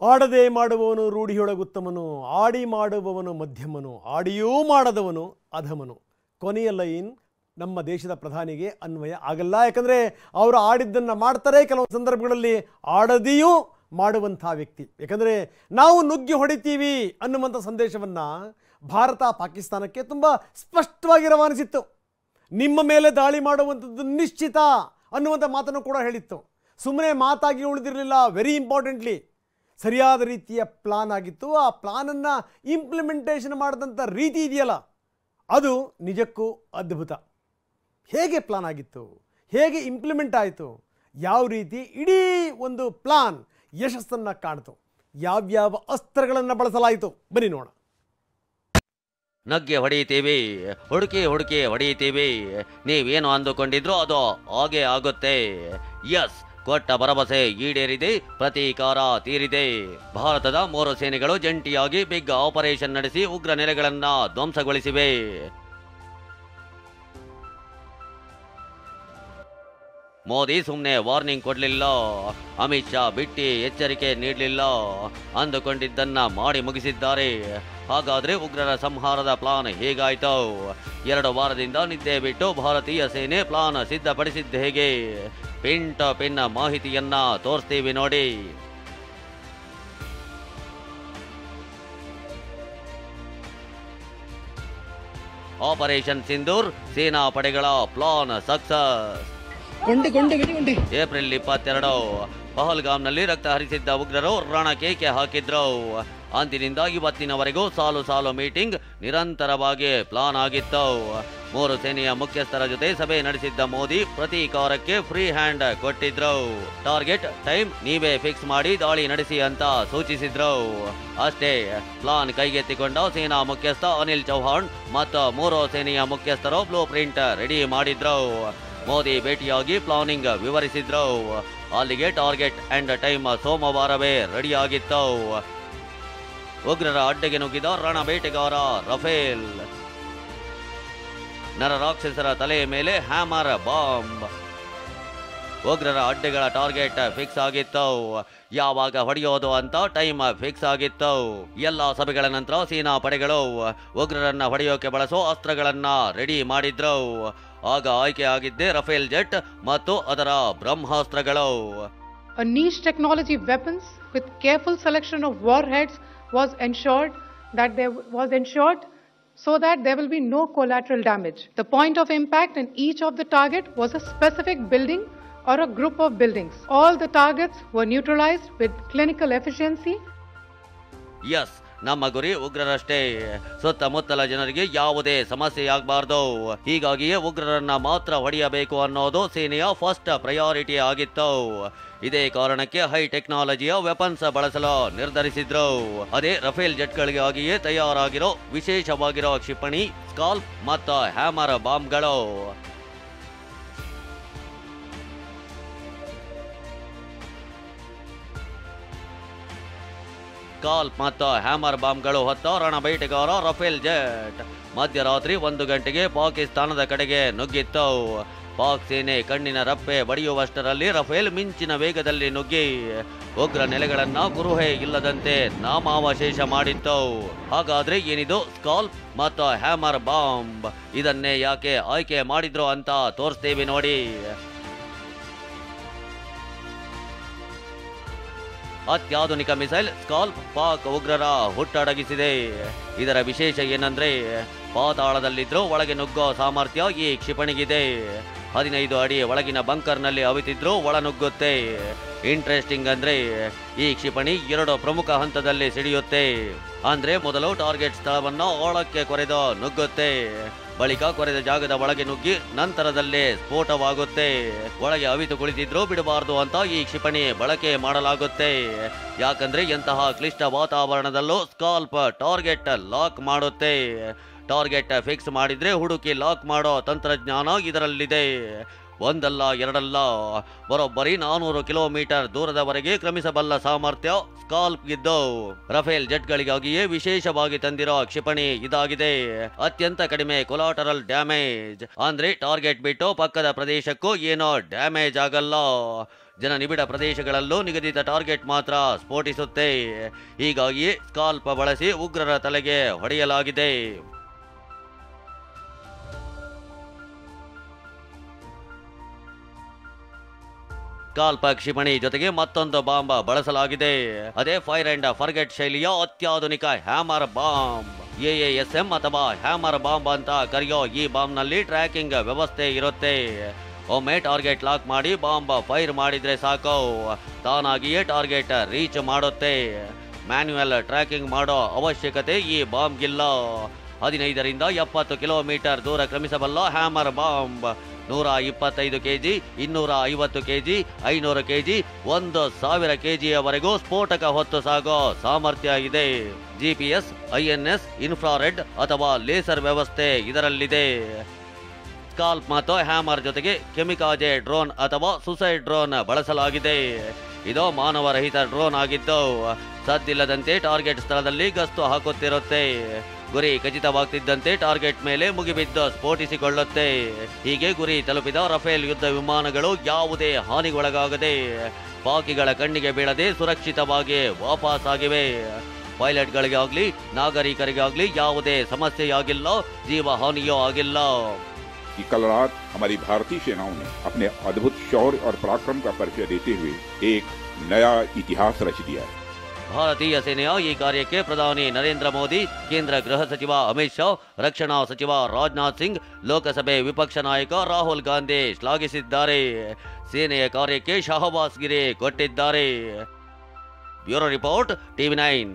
ಆಡದೆ ಮಾಡುವವನು ರೂಢಿಯೊಳಗುತ್ತಮನು, ಆಡಿ ಮಾಡುವವನು ಮಧ್ಯಮನು, ಆಡಿಯೂ ಮಾಡದವನು ಅಧಮನು. ಕೊನೆಯ ಲೈನ್ ನಮ್ಮ ದೇಶದ ಪ್ರಧಾನಿಗೆ ಅನ್ವಯ ಆಗಲ್ಲ. ಯಾಕಂದರೆ ಅವರು ಆಡಿದ್ದನ್ನು ಮಾಡ್ತಾರೆ, ಕೆಲವು ಸಂದರ್ಭಗಳಲ್ಲಿ ಆಡದೆಯೂ ಮಾಡುವಂಥ ವ್ಯಕ್ತಿ. ಯಾಕಂದರೆ ನಾವು ನುಗ್ಗಿ ಹೊಡಿತೀವಿ ಅನ್ನುವಂಥ ಸಂದೇಶವನ್ನು ಭಾರತ ಪಾಕಿಸ್ತಾನಕ್ಕೆ ತುಂಬ ಸ್ಪಷ್ಟವಾಗಿ ರವಾನಿಸಿತ್ತು. ನಿಮ್ಮ ಮೇಲೆ ದಾಳಿ ಮಾಡುವಂಥದ್ದು ನಿಶ್ಚಿತ ಅನ್ನುವಂಥ ಮಾತನ್ನು ಕೂಡ ಹೇಳಿತ್ತು. ಸುಮ್ಮನೆ ಮಾತಾಗಿ ಉಳಿದಿರಲಿಲ್ಲ. ವೆರಿ ಇಂಪಾರ್ಟೆಂಟ್ಲಿ ಸರಿಯಾದ ರೀತಿಯ ಪ್ಲಾನ್ ಆಗಿತ್ತು. ಆ ಪ್ಲಾನನ್ನು ಇಂಪ್ಲಿಮೆಂಟೇಷನ್ ಮಾಡಿದಂಥ ರೀತಿ ಇದೆಯಲ್ಲ, ಅದು ನಿಜಕ್ಕೂ ಅದ್ಭುತ. ಹೇಗೆ ಪ್ಲಾನ್ ಆಗಿತ್ತು, ಹೇಗೆ ಇಂಪ್ಲಿಮೆಂಟ್ ಆಯಿತು, ಯಾವ ರೀತಿ ಇಡೀ ಒಂದು ಪ್ಲಾನ್ ಯಶಸ್ಸನ್ನು ಕಾಣ್ತು, ಯಾವ್ಯಾವ ಅಸ್ತ್ರಗಳನ್ನು ಬಳಸಲಾಯಿತು, ಬನ್ನಿ ನೋಡೋಣ. ನಗ್ಗೆ ಹೊಡೆಯುತ್ತೀವಿ, ಹುಡುಕಿ ಹುಡುಕಿ ಹೊಡೆಯುತ್ತೀವಿ, ನೀವೇನು ಅಂದುಕೊಂಡಿದ್ರು ಅದು ಹಾಗೆ ಆಗುತ್ತೆ. ಎಸ್, ಕೊಟ್ಟ ಭರವಸೆ ಈಡೇರಿದೆ, ಪ್ರತೀಕಾರ ತೀರಿದೆ. ಭಾರತದ 3 ಸೇನೆಗಳು ಜಂಟಿಯಾಗಿ ಬಿಗ್ ಆಪರೇಷನ್ ನಡೆಸಿ ಉಗ್ರ ನೆಲೆಗಳನ್ನ ಧ್ವಂಸಗೊಳಿಸಿವೆ. ಮೋದಿ ಸುಮ್ಮನೆ ವಾರ್ನಿಂಗ್ ಕೊಡಲಿಲ್ಲ, ಅಮಿತ್ ಶಾ ಬಿಟ್ಟಿ ಎಚ್ಚರಿಕೆ ನೀಡಲಿಲ್ಲ, ಅಂದುಕೊಂಡಿದ್ದನ್ನ ಮಾಡಿ ಮುಗಿಸಿದ್ದಾರೆ. ಹಾಗಾದ್ರೆ ಉಗ್ರರ ಸಂಹಾರದ ಪ್ಲಾನ್ ಹೇಗಾಯ್ತು? 2 ವಾರದಿಂದ ನಿದ್ದೆ ಬಿಟ್ಟು ಭಾರತೀಯ ಸೇನೆ ಪ್ಲಾನ್ ಸಿದ್ಧಪಡಿಸಿದ್ದು ಹೇಗೆ? ಪಿನ್ ಟು ಪಿನ್ ಮಾಹಿತಿಯನ್ನ ತೋರಿಸ್ತೀವಿ ನೋಡಿ. ಆಪರೇಷನ್ ಸಿಂಧೂರ್, ಸೇನಾ ಪಡೆಗಳ ಪ್ಲಾನ್ ಸಕ್ಸಸ್. ಏಪ್ರಿಲ್ 22 ಪಹಲ್ಗಾಮ್ನಲ್ಲಿ ರಕ್ತ ಹರಿಸಿದ್ದ ಉಗ್ರರು ರಣಕೇಕೆ ಹಾಕಿದ್ರು. ಅಂದಿನಿಂದ ಇವತ್ತಿನವರೆಗೂ ಸಾಲು ಸಾಲು ಮೀಟಿಂಗ್ ನಿರಂತರವಾಗಿ ಪ್ಲಾನ್ ಆಗಿತ್ತು. 3 ಸೇನೆಯ ಮುಖ್ಯಸ್ಥರ ಜೊತೆ ಸಭೆ ನಡೆಸಿದ್ದ ಮೋದಿ ಪ್ರತೀಕಾರಕ್ಕೆ ಫ್ರೀ ಹ್ಯಾಂಡ್ ಕೊಟ್ಟಿದ್ರು. ಟಾರ್ಗೆಟ್ ಟೈಮ್ ನೀವೇ ಫಿಕ್ಸ್ ಮಾಡಿ ದಾಳಿ ನಡೆಸಿ ಅಂತ ಸೂಚಿಸಿದ್ರು. ಅಷ್ಟೇ, ಪ್ಲಾನ್ ಕೈಗೆತ್ತಿಕೊಂಡ ಸೇನಾ ಮುಖ್ಯಸ್ಥ ಅನಿಲ್ ಚೌಹಾಣ್ ಮತ್ತು 3 ಸೇನೆಯ ಮುಖ್ಯಸ್ಥರು ಬ್ಲೂ ಪ್ರಿಂಟ್ ರೆಡಿ ಮಾಡಿದ್ರು. ಮೋದಿ ಭೇಟಿಯಾಗಿ ಪ್ಲಾನಿಂಗ್ ವಿವರಿಸಿದ್ರು. ಅಲ್ಲಿಗೆ ಟಾರ್ಗೆಟ್ ಅಂಡ್ ಟೈಮ್ ಸೋಮವಾರವೇ ರೆಡಿಯಾಗಿತ್ತು. ಉಗ್ರರ ಅಡ್ಡೆಗೆ ನುಗ್ಗಿದ ರಣಬೇಟೆಗಾರ ರಫೇಲ್, ನರರಾಕ್ಷಸರ ತಲೆಯ ಮೇಲೆ ಹ್ಯಾಮರ್ ಬಾಂಬ್. ಉಗ್ರರ ಅಡ್ಡೆಗಳ ಟಾರ್ಗೆಟ್ ಫಿಕ್ಸ್ ಆಗಿತ್ತು, ಯಾವಾಗ ಹೊಡೆಯೋದು ಅಂತ ಟೈಮ್ ಫಿಕ್ಸ್ ಆಗಿತ್ತು. ಎಲ್ಲ ಸಭೆಗಳ ನಂತರ ಸೇನಾ ಪಡೆಗಳು ಉಗ್ರರನ್ನ ಹೊಡೆಯೋಕೆ ಬಳಸೋ ಅಸ್ತ್ರಗಳನ್ನ ರೆಡಿ ಮಾಡಿದ್ರು. ಆಗ ಆಯ್ಕೆ ಆಗಿದ್ದೆ ರಫೇಲ್ ಜೆಟ್ ಮತ್ತು ಅದರ ಬ್ರಹ್ಮಾಸ್ತ್ರಗಳು. A niche technology weapons with careful selection of warheads was ensured so that there will be no collateral damage. The point of impact in each of the target was a specific building or a group of buildings. All the targets were neutralized with clinical efficiency. Yes, ನಮ್ಮ ಗುರಿ ಉಗ್ರರಷ್ಟೇ. ಸುತ್ತಮುತ್ತಲ ಜನರಿಗೆ ಯಾವುದೇ ಸಮಸ್ಯೆಯಾಗಬಾರ್ದು. ಹೀಗಾಗಿಯೇ ಉಗ್ರರನ್ನ ಮಾತ್ರ ಹೊಡೆಯಬೇಕು ಅನ್ನೋದು ಸೇನೆಯ ಫಸ್ಟ್ ಪ್ರಯಾರಿಟಿ ಆಗಿತ್ತು. ಇದೇ ಕಾರಣಕ್ಕೆ ಹೈ ಟೆಕ್ನಾಲಜಿಯ ವೆಪನ್ಸ್ ಬಳಸಲು ನಿರ್ಧರಿಸಿದ್ರು. ಅದೇ ರಫೇಲ್ ಜೆಟ್ಗಳಿಗಾಗಿಯೇ ತಯಾರಾಗಿರೋ ವಿಶೇಷವಾಗಿರೋ ಕ್ಷಿಪಣಿ, ಸ್ಕಾಲ್ಪ್ ಮತ್ತು ಹ್ಯಾಮರ್ ಬಾಂಬ್ಗಳು. ಸ್ಕಾಲ್ಪ್ ಮತ್ತು ಹ್ಯಾಮರ್ ಬಾಂಬ್ಗಳು ಹೊತ್ತ ರಣಬೇಟೆಗಾರ ರಫೇಲ್ ಜೆಟ್ ಮಧ್ಯರಾತ್ರಿ 1 ಗಂಟೆಗೆ ಪಾಕಿಸ್ತಾನದ ಕಡೆಗೆ ನುಗ್ಗಿತ್ತು. ಪಾಕ್ ಸೇನೆ ಕಣ್ಣಿನ ರಪ್ಪೆ ಬಡಿಯುವಷ್ಟರಲ್ಲಿ ರಫೇಲ್ ಮಿಂಚಿನ ವೇಗದಲ್ಲಿ ನುಗ್ಗಿ ಉಗ್ರ ನೆಲೆಗಳನ್ನ ಕುರುಹೆ ಇಲ್ಲದಂತೆ ನಾಮಾವಶೇಷ ಮಾಡಿತ್ತು. ಹಾಗಾದ್ರೆ ಏನಿದು ಸ್ಕಾಲ್ಪ್ ಮತ್ತು ಹ್ಯಾಮರ್ ಬಾಂಬ್? ಇದನ್ನೇ ಯಾಕೆ ಆಯ್ಕೆ ಮಾಡಿದ್ರು ಅಂತ ತೋರಿಸ್ತೇವೆ ನೋಡಿ. ಅತ್ಯಾಧುನಿಕ ಮಿಸೈಲ್ ಸ್ಕಾಲ್ಪ್ ಪಾಕ್ ಉಗ್ರರ ಹುಟ್ಟಡಗಿಸಿದೆ. ಇದರ ವಿಶೇಷ ಏನಂದ್ರೆ ಪಾತಾಳದಲ್ಲಿದ್ರೂ ಒಳಗೆ ನುಗ್ಗೋ ಸಾಮರ್ಥ್ಯ ಈ ಕ್ಷಿಪಣಿಗಿದೆ. 15 ಅಡಿ ಒಳಗಿನ ಬಂಕರ್ನಲ್ಲಿ ಅವಿತಿದ್ರೂ ಒಳನುಗ್ಗುತ್ತೆ. ಇಂಟ್ರೆಸ್ಟಿಂಗ್ ಅಂದ್ರೆ ಈ ಕ್ಷಿಪಣಿ 2 ಪ್ರಮುಖ ಹಂತದಲ್ಲಿ ಸಿಡಿಯುತ್ತೆ. ಅಂದ್ರೆ ಮೊದಲು ಟಾರ್ಗೆಟ್ ಸ್ಥಳವನ್ನು ಆಳಕ್ಕೆ ಕೊರೆದು ನುಗ್ಗುತ್ತೆ, ಬಳಿಕ ಕೊರೆದ ಜಾಗದ ಒಳಗೆ ನುಗ್ಗಿ ನಂತರದಲ್ಲೇ ಸ್ಫೋಟವಾಗುತ್ತೆ. ಒಳಗೆ ಅವಿತು ಕುಳಿತಿದ್ರೂ ಬಿಡಬಾರ್ದು ಅಂತ ಈ ಕ್ಷಿಪಣಿ ಬಳಕೆ ಮಾಡಲಾಗುತ್ತೆ. ಯಾಕಂದ್ರೆ ಎಂತಹ ಕ್ಲಿಷ್ಟ ವಾತಾವರಣದಲ್ಲೂ ಸ್ಕಾಲ್ಪ್ ಟಾರ್ಗೆಟ್ ಲಾಕ್ ಮಾಡುತ್ತೆ. ಟಾರ್ಗೆಟ್ ಫಿಕ್ಸ್ ಮಾಡಿದ್ರೆ ಹುಡುಕಿ ಲಾಕ್ ಮಾಡೋ ತಂತ್ರಜ್ಞಾನ ಇದರಲ್ಲಿದೆ. ಒಂದಲ್ಲ ಎರಡಲ್ಲ, ಬರೋಬ್ಬರಿ 400 ಕಿಲೋಮೀಟರ್ ದೂರದವರೆಗೆ ಕ್ರಮಿಸಬಲ್ಲ ಸಾಮರ್ಥ್ಯ ಸ್ಕಾಲ್ಪ್ ಗಿದ್ದು. ರಫೇಲ್ ಜೆಟ್ಗಳಿಗಾಗಿಯೇ ವಿಶೇಷವಾಗಿ ತಂದಿರೋ ಕ್ಷಿಪಣಿ ಇದಾಗಿದೆ. ಅತ್ಯಂತ ಕಡಿಮೆ ಕೊಲಾಟರಲ್ ಡ್ಯಾಮೇಜ್, ಅಂದ್ರೆ ಟಾರ್ಗೆಟ್ ಬಿಟ್ಟು ಪಕ್ಕದ ಪ್ರದೇಶಕ್ಕೂ ಏನೋ ಡ್ಯಾಮೇಜ್ ಆಗಲ್ಲ. ಜನನಿಬಿಡ ಪ್ರದೇಶಗಳಲ್ಲೂ ನಿಗದಿತ ಟಾರ್ಗೆಟ್ ಮಾತ್ರ ಸ್ಫೋಟಿಸುತ್ತೆ. ಹೀಗಾಗಿ ಸ್ಕಾಲ್ಪ್ ಬಳಸಿ ಉಗ್ರರ ತಲೆಗೆ ಹೊಡೆಯಲಾಗಿದೆ. ಸ್ಕಾಲ್ಪ್ ಕ್ಷಿಪಣಿ ಜೊತೆಗೆ ಮತ್ತೊಂದು ಬಾಂಬ್ ಬಳಸಲಾಗಿದೆ. ಅದೇ ಫೈರ್ ಅಂಡ್ ಫರ್ಗೆಟ್ ಶೈಲಿಯ ಅತ್ಯಾಧುನಿಕ ಹ್ಯಾಮರ್ ಬಾಂಬ್. AASM ಅಥವಾ ಹ್ಯಾಮರ್ ಬಾಂಬ್ ಅಂತ ಕರೆಯೋ ಈ ಬಾಂಬ್ನಲ್ಲಿ ಟ್ರ್ಯಾಕಿಂಗ್ ವ್ಯವಸ್ಥೆ ಇರುತ್ತೆ. ಒಮ್ಮೆ ಟಾರ್ಗೆಟ್ ಲಾಕ್ ಮಾಡಿ ಬಾಂಬ್ ಫೈರ್ ಮಾಡಿದ್ರೆ ಸಾಕು, ತಾನಾಗಿಯೇ ಟಾರ್ಗೆಟ್ ರೀಚ್ ಮಾಡುತ್ತೆ. ಮ್ಯಾನ್ಯುಯಲ್ ಟ್ರ್ಯಾಕಿಂಗ್ ಮಾಡೋ ಅವಶ್ಯಕತೆ ಈ ಬಾಂಬ್ಗಿಲ್ಲ. 15ರಿಂದ 70 ಕಿಲೋಮೀಟರ್ ದೂರ ಕ್ರಮಿಸಬಲ್ಲ hammer bomb 125 kg, 250 kg, 500 kg, 1000 kgಯವರೆಗೂ ಸ್ಫೋಟಕ ಹೊತ್ತು ಸಾಗೋ ಸಾಮರ್ಥ್ಯ ಇದೆ. GPS, INS, ಇನ್ಫ್ರಾರೆಡ್ ಅಥವಾ ಲೇಸರ್ ವ್ಯವಸ್ಥೆ ಇದರಲ್ಲಿದೆ. ಸ್ಕಾಲ್ಪ್ ಮತ್ತು ಹ್ಯಾಮರ್ ಜೊತೆಗೆ ಕೆಮಿಕಾಜೆ ಡ್ರೋನ್ ಅಥವಾ ಸುಸೈಡ್ ಡ್ರೋನ್ ಬಳಸಲಾಗಿದೆ. ಇದು ಮಾನವರಹಿತ ಡ್ರೋನ್ ಆಗಿದ್ದು ಸದ್ದಿಲ್ಲದಂತೆ ಟಾರ್ಗೆಟ್ ಸ್ಥಳದಲ್ಲಿ ಗಸ್ತು ಹಾಕುತ್ತಿರುತ್ತೆ. ಗುರಿ ಖಚಿತವಾಗ್ತಿದ್ದಂತೆ ಟಾರ್ಗೆಟ್ ಮೇಲೆ ಮುಗಿಬಿದ್ದು ಸ್ಫೋಟಿಸಿಕೊಳ್ಳುತ್ತೆ. ಹೀಗೆ ಗುರಿ ತಲುಪಿದ ರಫೇಲ್ ಯುದ್ಧ ವಿಮಾನಗಳು ಯಾವುದೇ ಹಾನಿಗೊಳಗಾಗದೆ ಪಾಕಿಗಳ ಕಣ್ಣಿಗೆ ಬೀಳದೆ ಸುರಕ್ಷಿತವಾಗಿ ವಾಪಸ್ ಆಗಿವೆ. ಪೈಲಟ್ಗಳಿಗಾಗ್ಲಿ ನಾಗರಿಕರಿಗಾಗ್ಲಿ ಯಾವುದೇ ಸಮಸ್ಯೆಯಾಗಿಲ್ಲ, ಜೀವ ಹಾನಿಯೂ ಆಗಿಲ್ಲ. कल रात हमारी भारतीय सेनाओं ने अपने अद्भुत शौर्य और पराक्रम का परिचय देते हुए एक नया इतिहास रच दिया है. ಭಾರತೀಯ ಸೇನೆಯ ಈ ಕಾರ್ಯಕ್ಕೆ ಪ್ರಧಾನಿ ನರೇಂದ್ರ ಮೋದಿ, ಕೇಂದ್ರ ಗೃಹ ಸಚಿವ ಅಮಿತ್ ಶಾ, ರಕ್ಷಣಾ ಸಚಿವ ರಾಜನಾಥ್ ಸಿಂಗ್, ಲೋಕಸಭೆ ವಿಪಕ್ಷ ನಾಯಕ ರಾಹುಲ್ ಗಾಂಧಿ ಶ್ಲಾಘಿಸಿದ್ದಾರೆ. ಸೇನೆಯ ಕಾರ್ಯಕ್ಕೆ ಶಹಬಾಸ್ ಗಿರಿ ಕೊಟ್ಟಿದ್ದಾರೆ. Bureau report, TV9.